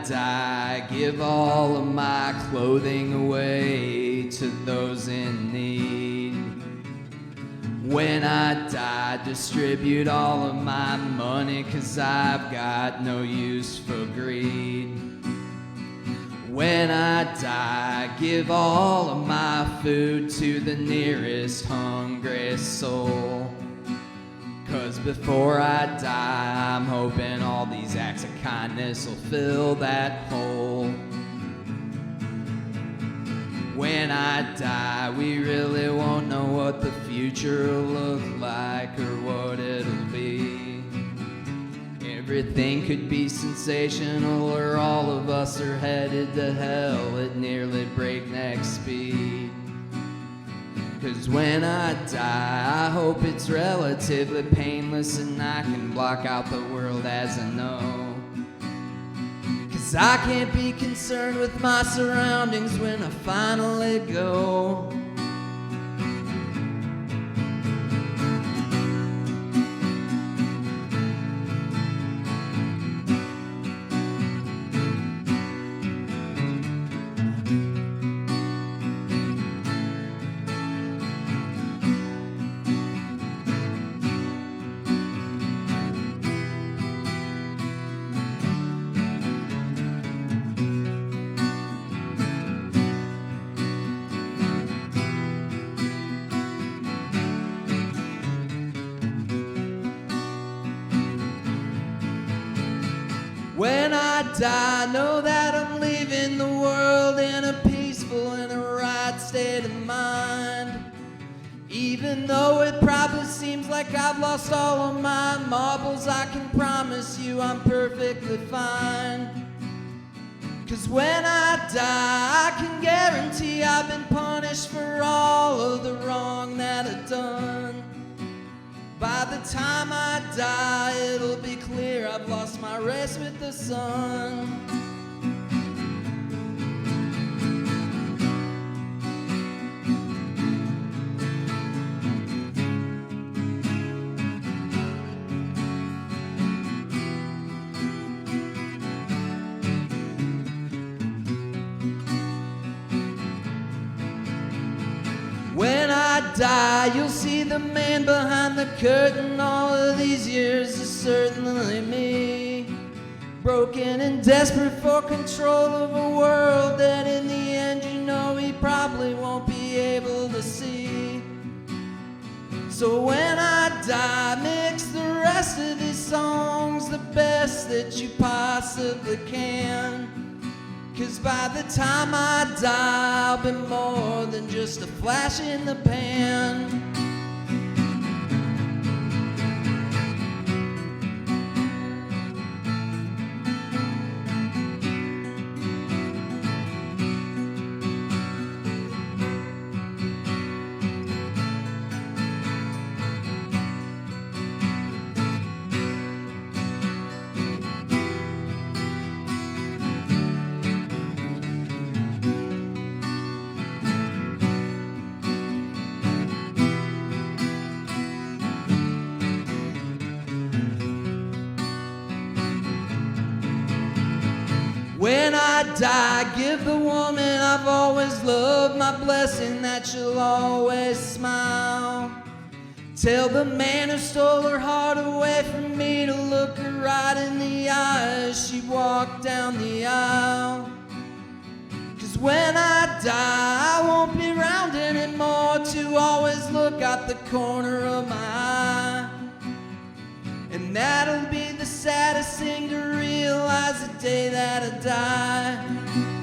die, give all of my clothing away to those in need. When I die, distribute all of my money, 'cause I've got no use for greed. When I die, give all of my food to the nearest hungry soul. 'Cause before I die, I'm hoping all these acts of kindness will fill that hole. When I die, we really won't know what the future will look like or what it'll be. Everything could be sensational, or all of us are headed to hell at nearly breakneck speed. 'Cause when I die, I hope it's relatively painless and I can block out the world as I know. 'Cause I can't be concerned with my surroundings when I finally go. When I die, know that I'm leaving the world in a peaceful and a right state of mind. Even though it probably seems like I've lost all of my marbles, I can promise you I'm perfectly fine. 'Cause when I die, I can guarantee I've been punished for all of the wrong that I've done. By the time I die, it'll be clear I've lost my race with the sun. When I die, you'll see the man behind the curtain. All of these years is certainly me, broken and desperate for control of a world that in the end you know he probably won't be able to see. So when I die, mix the rest of these songs the best that you possibly can. 'Cause by the time I die, I'll be more than just a flash in the pan. When I die, give the woman I've always loved my blessing that she'll always smile. Tell the man who stole her heart away from me to look her right in the eye as she walked down the aisle. 'Cause when I die, I won't be around anymore to always look out the corner of my eye. And that'll be the saddest thing to realize the day that I die.